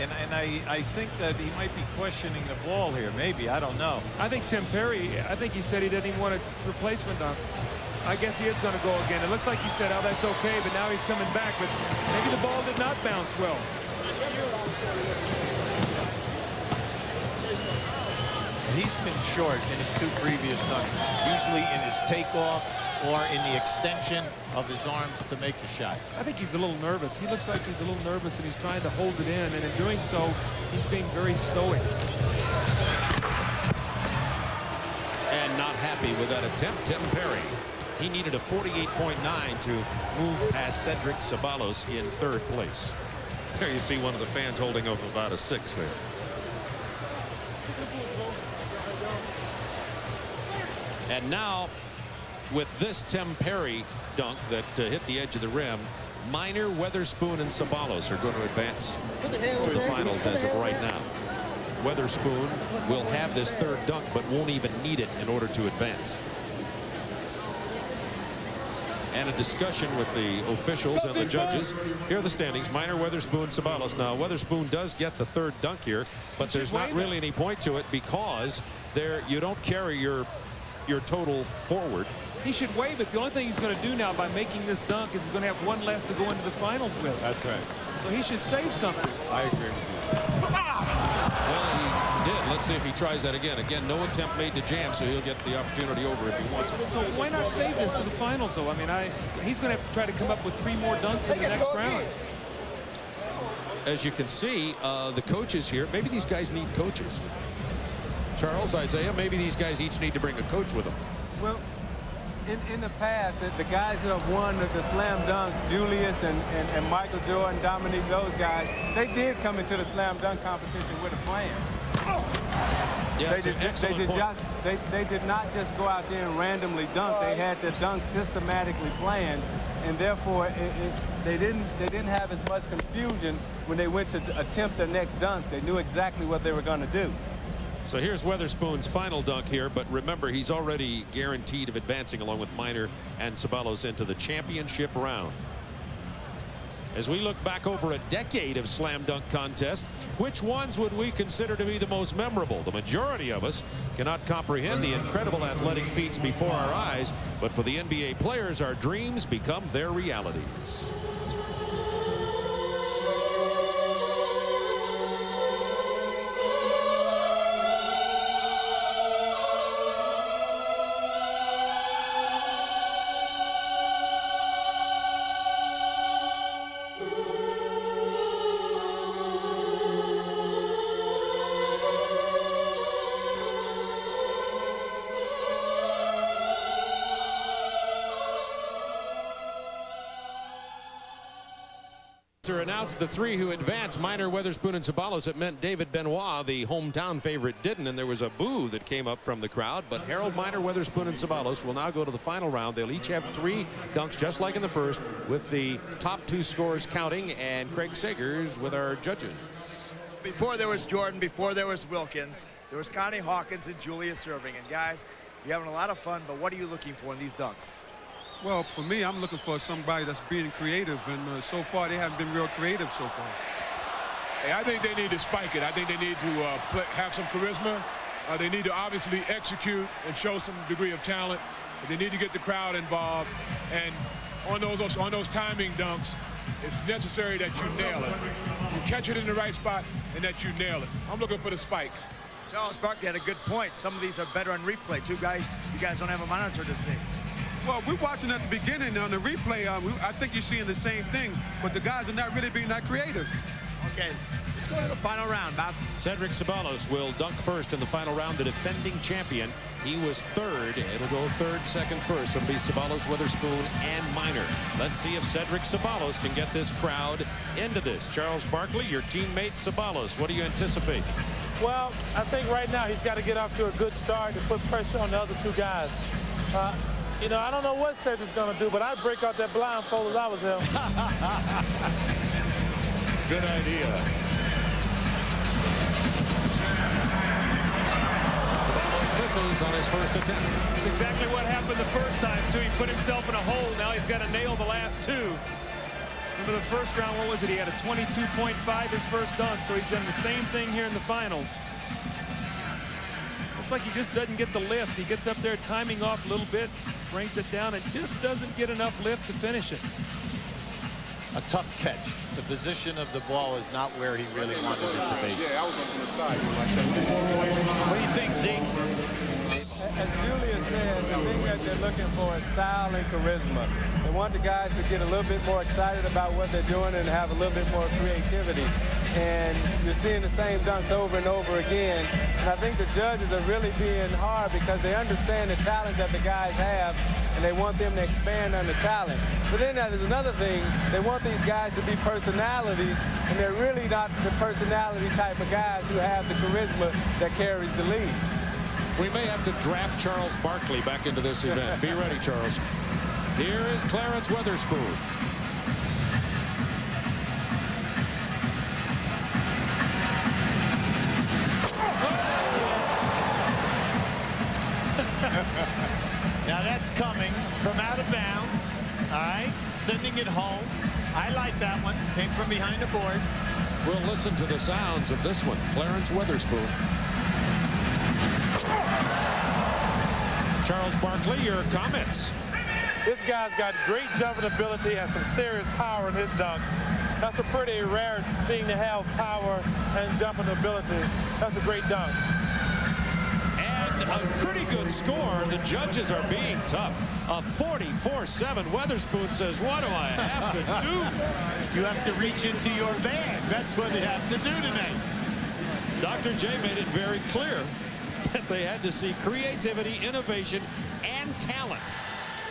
and I think that he might be questioning the ball here. Maybe, I don't know. I think Tim Perry, I think he said he didn't even want a replacement dunk. I guess he is going to go again. It looks like he said, oh, that's okay, but now he's coming back. But maybe the ball did not bounce well. He's been short in his 2 previous dunks, usually in his takeoff or in the extension of his arms to make the shot. I think he's a little nervous. He looks like he's a little nervous, and he's trying to hold it in, and in doing so, he's being very stoic. And not happy with that attempt, Tim Perry. He needed a 48.9 to move past Cedric Ceballos in 3rd place. There you see one of the fans holding up about a 6 there. And now, with this Tim Perry dunk that hit the edge of the rim, Miner, Weatherspoon, and Ceballos are going to advance to the finals as of right now. Weatherspoon will have this 3rd dunk, but won't even need it in order to advance. And a discussion with the officials and the judges. Here are the standings. Miner, Weatherspoon, Ceballos. Now, Weatherspoon does get the 3rd dunk here, but there's not really any point to it because you don't carry your total forward. He should waive it. The only thing he's going to do now by making this dunk is he's going to have 1 less to go into the finals with. That's right. So he should save something. I agree with you. Well, he did. Let's see if he tries that again. Again, no attempt made to jam, so he'll get the opportunity over if he wants it. So why not save this to the finals, though? I mean, he's going to have to try to come up with 3 more dunks in the next round. As you can see, the coaches here, maybe these guys need coaches. Charles, Isaiah, maybe these guys each need to bring a coach with them. Well, in the past, the guys who have won the slam dunk, Julius and Michael Jordan, Dominique, those guys, they did come into the slam dunk competition with a plan. Yeah, they did not just go out there and randomly dunk. They had the dunk systematically planned, and therefore they didn't have as much confusion when they went to attempt their next dunk. They knew exactly what they were going to do. So here's Weatherspoon's final dunk here, but remember, he's already guaranteed of advancing along with Minor and Ceballos into the championship round. As we look back over a decade of slam dunk contests, which ones would we consider to be the most memorable? The majority of us cannot comprehend the incredible athletic feats before our eyes, but for the NBA players, our dreams become their realities. Announced the three who advanced: Minor, Weatherspoon, and Ceballos. It meant David Benoit, the hometown favorite, didn't, and there was a boo that came up from the crowd. But Harold, Minor, Weatherspoon, and Ceballos will now go to the final round. They'll each have 3 dunks, just like in the first, with the top 2 scores counting, and Craig Sagers with our judges. Before there was Jordan, before there was Wilkins, there was Connie Hawkins and Julius Erving. And guys, you're having a lot of fun, but what are you looking for in these dunks? Well, for me, I'm looking for somebody that's being creative, and so far they haven't been real creative so far. Hey, I think they need to spike it. I think they need to have some charisma. They need to obviously execute and show some degree of talent. But they need to get the crowd involved. And on those timing dunks, it's necessary that you nail it. You catch it in the right spot and that you nail it. I'm looking for the spike. Charles Barkley had a good point. Some of these are better on replay. You guys don't have a monitor to see. Well, we're watching at the beginning on the replay. I think you're seeing the same thing, but the guys are not really being that creative. Okay, let's go to the final round, Bob. Cedric Ceballos will dunk first in the final round, the defending champion. He was third. It'll go third, second, first. It'll be Ceballos, Weatherspoon, and Minor. Let's see if Cedric Ceballos can get this crowd into this. Charles Barkley, your teammate Ceballos, what do you anticipate? Well, I think right now he's got to get off to a good start to put pressure on the other 2 guys. You know, I don't know what Cedric's going to do, but I'd break out that blindfold if I was him. Good idea. Ceballos misses on his first attempt. That's exactly what happened the first time, too. He put himself in a hole. Now he's got to nail the last 2. Remember the first round, what was it? He had a 22.5 his first dunk, so he's done the same thing here in the finals. Looks like he just doesn't get the lift. He gets up there timing off a little bit, brings it down, and just doesn't get enough lift to finish it. A tough catch. The position of the ball is not where he really wanted it to be. Yeah, I was on the side. What do you think, Zeke? As Julius said, the thing that they're looking for is style and charisma. They want the guys to get a little bit more excited about what they're doing and have a little bit more creativity. And you're seeing the same dunks over and over again. And I think the judges are really being hard because they understand the talent that the guys have, and they want them to expand on the talent. But then there's another thing. They want these guys to be personalities, and they're really not the personality type of guys who have the charisma that carries the lead. We may have to draft Charles Barkley back into this event. Be ready, Charles. Here is Clarence Weatherspoon. Now that's coming from out of bounds. All right, sending it home. I like that one. Came from behind the board. We'll listen to the sounds of this one. Clarence Weatherspoon. Charles Barkley, your comments. This guy's got great jumping ability and some serious power in his dunks. That's a pretty rare thing to have, power and jumping ability. That's a great dunk. And a pretty good score. The judges are being tough. A 44-7. Weatherspoon says, what do I have to do? You have to reach into your bag. That's what you have to do tonight. Dr. J made it very clear that they had to see creativity, innovation, and talent.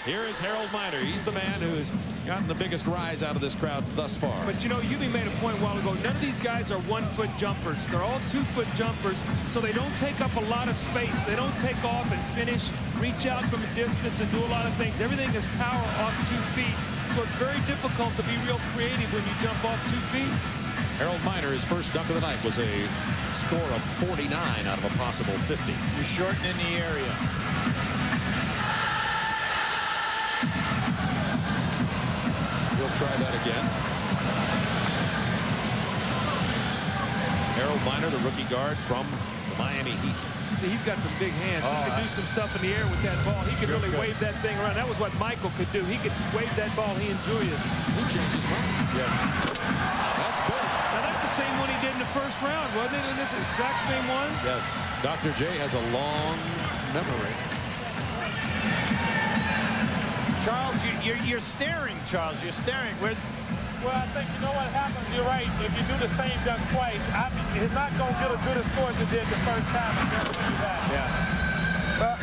Here is Harold Miner. He's the man who's gotten the biggest rise out of this crowd thus far. But, you know, Hubie made a point a while ago. None of these guys are 1-foot jumpers. They're all 2-foot jumpers, so they don't take up a lot of space. They don't take off and finish, reach out from a distance, and do a lot of things. Everything is power off 2 feet, so it's very difficult to be real creative when you jump off 2 feet. Harold Miner, his first dunk of the night was a score of 49 out of a possible 50. You're shortening the area. We'll try that again. Harold Miner, the rookie guard from the Miami Heat. See, he's got some big hands. He could do some stuff in the air with that ball. He could really wave that thing around. That was what Michael could do. He could wave that ball, he and Julius. He changed his mind. Yeah. That's big. Now, that's the same one he did in the first round, wasn't it? Isn't it the exact same one? Yes. Dr. J has a long memory. Charles, you're staring, Charles. You're staring. Well, I think you know what happens. You're right. If you do the same dunk twice, he's not going to get as good a score as he did the first time. I guarantee you that. Yeah. Well,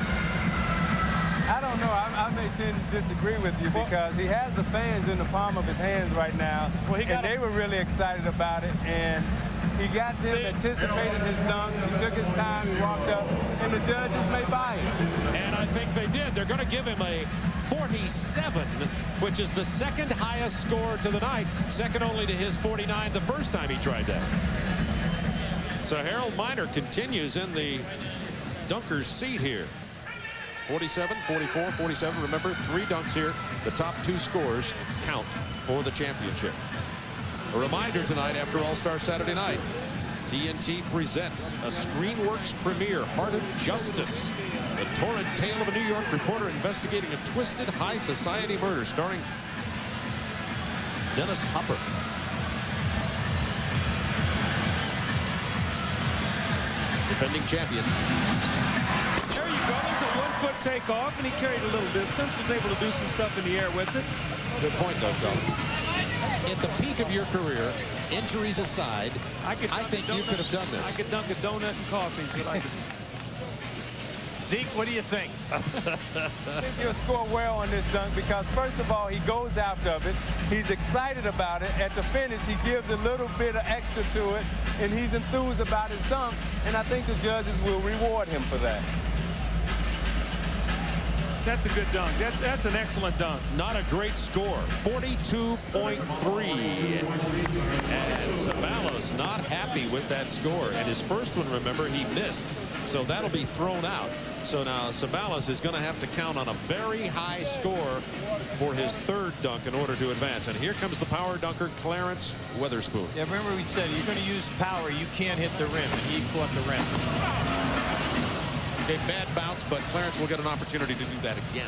I don't know. I may tend to disagree with you because he has the fans in the palm of his hands right now, and they were really excited about it. And he got them anticipating his dunk. He took his time. He walked up, and the judges may buy it. And I think they did. They're going to give him a 47, which is the second highest score to the night, second only to his 49 the first time he tried that. So Harold Miner continues in the dunker's seat here. 47, 44, 47. Remember, 3 dunks here. The top 2 scores count for the championship. A reminder tonight after All-Star Saturday night, TNT presents a ScreenWorks premiere, Heart of Justice. The torrid tale of a New York reporter investigating a twisted high society murder, starring Dennis Hopper. Defending champion. There you go. There's a 1-foot takeoff, and he carried a little distance, was able to do some stuff in the air with it. Good point, though, Charlie. At the peak of your career, injuries aside, I think you could have done this. I could dunk a donut and coffee, but I could. Zeke, what do you think? I think he'll score well on this dunk because, first of all, he goes after it. He's excited about it. At the finish, he gives a little bit of extra to it, and he's enthused about his dunk, and I think the judges will reward him for that. That's a good dunk. That's an excellent dunk. Not a great score. 42.3. And Ceballos not happy with that score. And his first one, remember, he missed. So that'll be thrown out. So now Ceballos is going to have to count on a very high score for his 3rd dunk in order to advance. And here comes the power dunker, Clarence Weatherspoon. Yeah, remember we said you're going to use power. You can't hit the rim, and he caught the rim. A bad bounce, but Clarence will get an opportunity to do that again.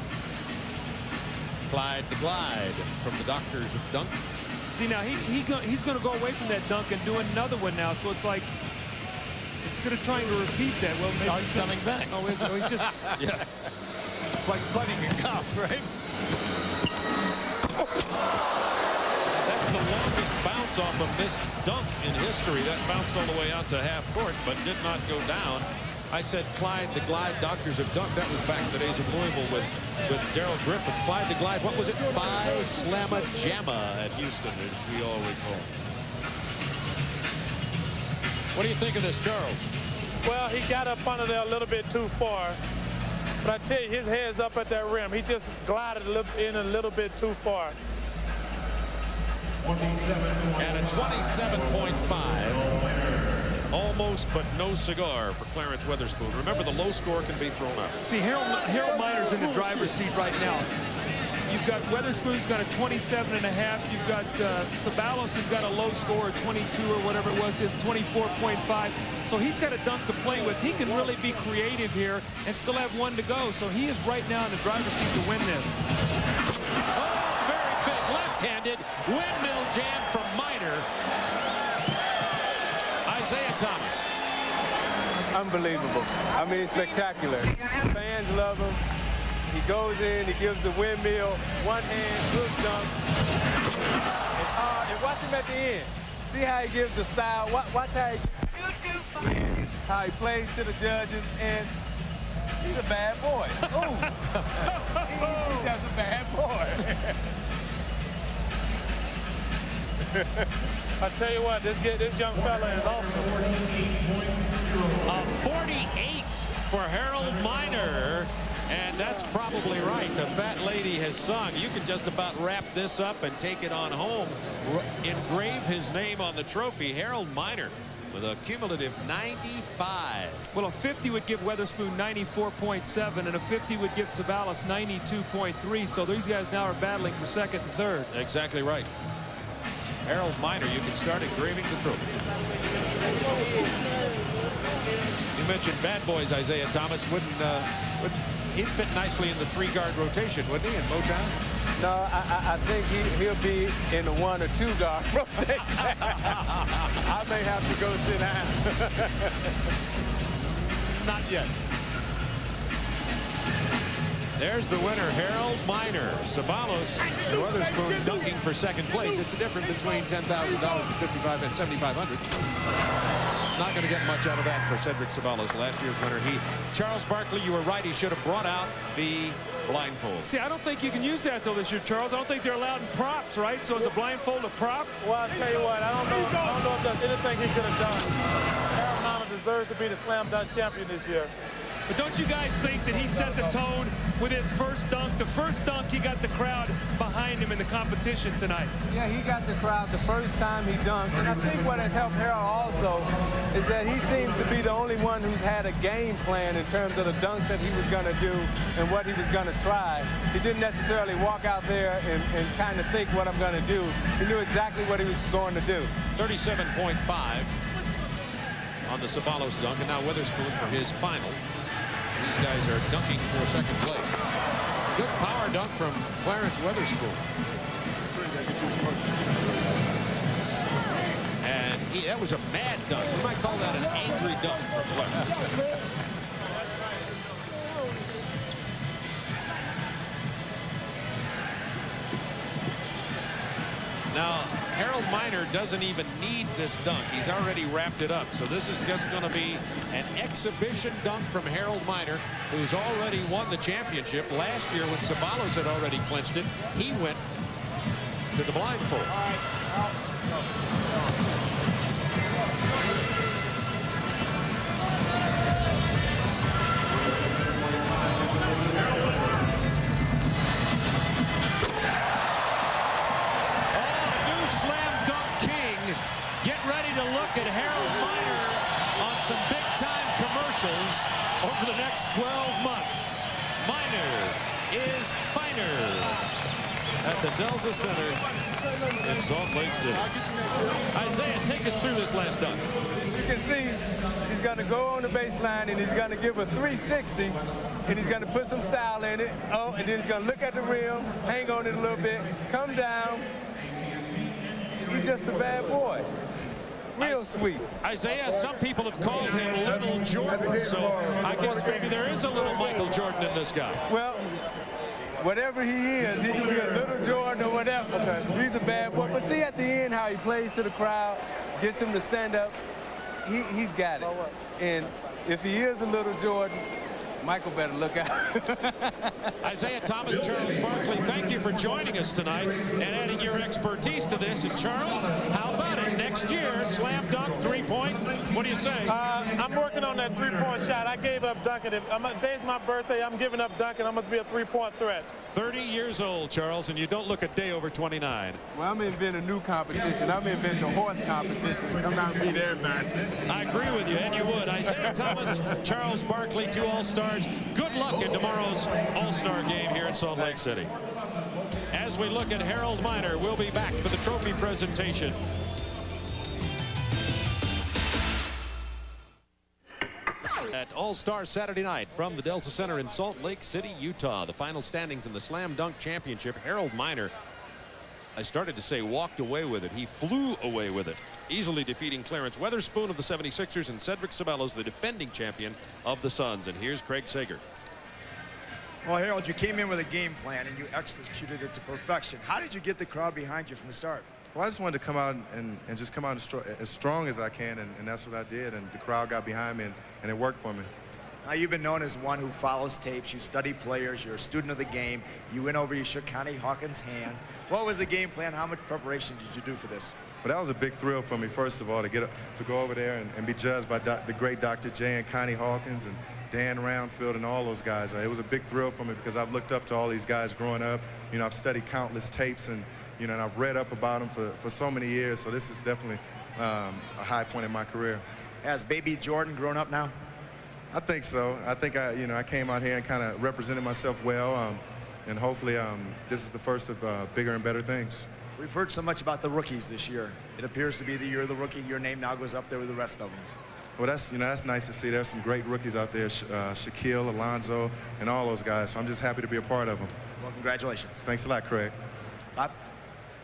Clyde the Glide from the Doctors of Dunk. See, now he's going to go away from that dunk and do another one now. So it's like, instead of trying to repeat that, well, maybe he's coming back. Oh, he's just, yeah. It's like putting in cops, right? That's the longest bounce off a missed dunk in history. That bounced all the way out to half court, but did not go down. I said Clyde the Glide, Doctors of Dunk. That was back in the days of Louisville with Darrell Griffith. Clyde the Glide, what was it? Phi Slamma Jamma at Houston, as we all recall. What do you think of this, Charles? Well, he got up under there a little bit too far. But I tell you, his head's up at that rim. He just glided in a little bit too far. And a 27.5. Almost, but no cigar for Clarence Weatherspoon. Remember, the low score can be thrown out. See, Harold Miner's in the driver's seat right now. You've got Weatherspoon's got a 27.5. You've got Ceballos has got a low score, 22 or whatever it was, his 24.5. So he's got a dunk to play with. He can really be creative here and still have 1 to go. So he is right now in the driver's seat to win this. Oh, very big left-handed windmill jam from Miner. Isaiah Thomas. Unbelievable. I mean, spectacular. Fans love him. He goes in, he gives the windmill, one hand, good dunk. And watch him at the end. See how he gives the style. Watch how he plays to the judges. And He's a bad boy. Oh, he's just a bad boy. I tell you what, this young fella is awesome. A 48 for Harold Miner. And that's probably right. The fat lady has sung. You can just about wrap this up and take it on home. Engrave his name on the trophy. Harold Miner with a cumulative 95. Well, a 50 would give Weatherspoon 94.7, and a 50 would give Ceballos 92.3. So these guys now are battling for second and third. Exactly right. Harold Miner, you can start engraving the trophy. You mentioned bad boys, Isaiah Thomas. He'd fit nicely in the three-guard rotation, wouldn't he, in Motown? No, I think he'll be in the 1 or 2 guard rotation. I may have to go sit down. Not yet. There's the winner, Harold Miner. Ceballos and Weatherspoon dunking for second place. It's a difference between $10,000 and $5,500 and $7,500. Not going to get much out of that for Cedric Ceballos, last year's winner. Charles Barkley, you were right. He should have brought out the blindfold. See, I don't think you can use that though this year, Charles. I don't think they're allowed in props, right? So is a blindfold a prop? Well, I'll tell you what, I don't know if there's anything he could have done. Harold Miner deserves to be the slam dunk champion this year. But don't you guys think that he set the tone with his first dunk? The first dunk, he got the crowd behind him in the competition tonight. Yeah, he got the crowd the first time he dunked. And I think what has helped Harold also is that he seems to be the only one who's had a game plan in terms of the dunk that he was going to do and what he was going to try. He didn't necessarily walk out there and kind of think what I'm going to do. He knew exactly what he was going to do. 37.5 on the Ceballos dunk, and now Weatherspoon for his final. These guys are dunking for second place. Good power dunk from Clarence Weatherspoon. And that was a mad dunk. We might call that an angry dunk from Clarence. Now, Harold Miner doesn't even need this dunk. He's already wrapped it up. So this is just going to be an exhibition dunk from Harold Miner, who's already won the championship. Last year, when Ceballos had already clinched it, he went to the blindfold. Look at Harold Miner on some big-time commercials over the next 12 months. Miner is finer at the Delta Center in Salt Lake City. Isaiah, take us through this last dunk. You can see he's going to go on the baseline and he's going to give a 360 and he's going to put some style in it. Oh, and then he's going to look at the rim, hang on it a little bit, come down. He's just a bad boy. Real sweet. Isaiah, some people have called him Little Jordan, so I guess maybe there is a little Michael Jordan in this guy. Well, whatever he is, he can be a Little Jordan or whatever. He's a bad boy. But see at the end how he plays to the crowd, gets him to stand up. He's got it. And if he is a Little Jordan, Michael better look out. Isaiah Thomas, Charles Barkley, thank you for joining us tonight and adding your expertise to this. And Charles, how about it? Next year, slam dunk, three-point. What do you say? I'm working on that three-point shot. I gave up dunking. Today's my birthday. I'm giving up dunking. I'm going to be a three-point threat. 30 years old, Charles, and you don't look a day over 29. Well, I'm going to invent a new competition. I'm going to invent the horse competition. Come out and be there, man. I agree with you, and you would. Isaiah Thomas, Charles Barkley, 2 All-Stars. Good luck in tomorrow's All-Star game here in Salt Lake City. As we look at Harold Miner, we'll be back for the trophy presentation. At All-Star Saturday night from the Delta Center in Salt Lake City, Utah. The final standings in the Slam Dunk Championship. Harold Miner, I started to say walked away with it. He flew away with it, easily defeating Clarence Weatherspoon of the 76ers and Cedric Ceballos, the defending champion of the Suns. And here's Craig Sager. Well, Harold, you came in with a game plan and you executed it to perfection. How did you get the crowd behind you from the start? Well, I just wanted to come out and just come out as strong as I can, and that's what I did, and the crowd got behind me, and it worked for me. Now, you've been known as one who follows tapes. You study players. You're a student of the game. You went over, you shook Connie Hawkins' hands. What was the game plan? How much preparation did you do for this? Well, that was a big thrill for me, first of all, to go over there and be judged by the great Dr. J and Connie Hawkins and Dan Roundfield and all those guys. It was a big thrill for me because I've looked up to all these guys growing up. You know, I've studied countless tapes and, you know, and I've read up about them for so many years. So this is definitely a high point in my career. Has baby Jordan grown up now? I think so. I think I came out here and kind of represented myself well, and hopefully this is the first of bigger and better things. We've heard so much about the rookies this year. It appears to be the year of the rookie. Your name now goes up there with the rest of them. Well, that's nice to see. There's some great rookies out there, Shaquille, Alonzo, and all those guys. So I'm just happy to be a part of them. Well, congratulations. Thanks a lot, Craig. Bob?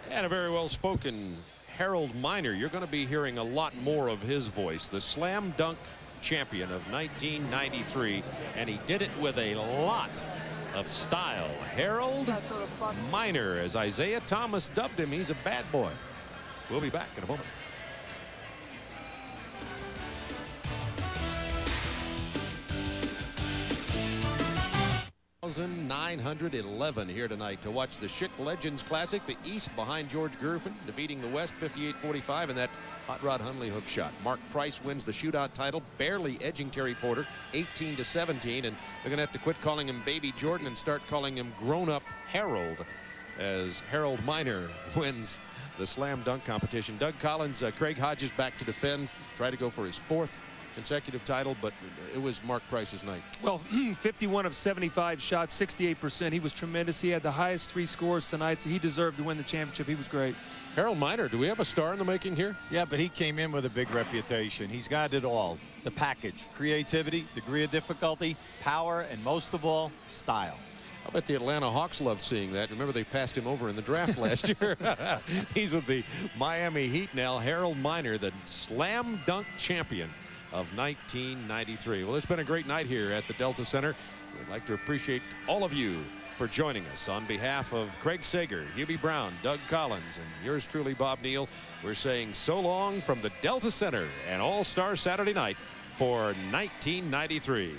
And a very well-spoken Harold Miner. You're going to be hearing a lot more of his voice. The slam dunk champion of 1993, and he did it with a lot of style. Harold Miner, as Isaiah Thomas dubbed him. He's a bad boy. We'll be back in a moment. 911 here tonight to watch the Schick Legends Classic. The East behind George Gervin, defeating the West 58-45 in that Hot Rod Hundley hook shot. Mark Price wins the shootout title, barely edging Terry Porter, 18-17, and they're going to have to quit calling him Baby Jordan and start calling him grown-up Harold, as Harold Miner wins the slam dunk competition. Doug Collins, Craig Hodges back to defend, try to go for his 4th consecutive title, but it was Mark Price's night. Well, 51 of 75 shots, 68%. He was tremendous. He had the highest 3 scores tonight, so he deserved to win the championship. He was great. Harold Miner, do we have a star in the making here? Yeah, but he came in with a big reputation. He's got it all. The package, creativity, degree of difficulty, power, and most of all, style. I bet the Atlanta Hawks loved seeing that. Remember, they passed him over in the draft last year. He's with the Miami Heat now. Harold Miner, the slam dunk champion of 1993. Well, it's been a great night here at the Delta Center. We'd like to appreciate all of you for joining us. On behalf of Craig Sager, Hubie Brown, Doug Collins, and yours truly, Bob Neal, we're saying so long from the Delta Center and All-Star Saturday Night for 1993.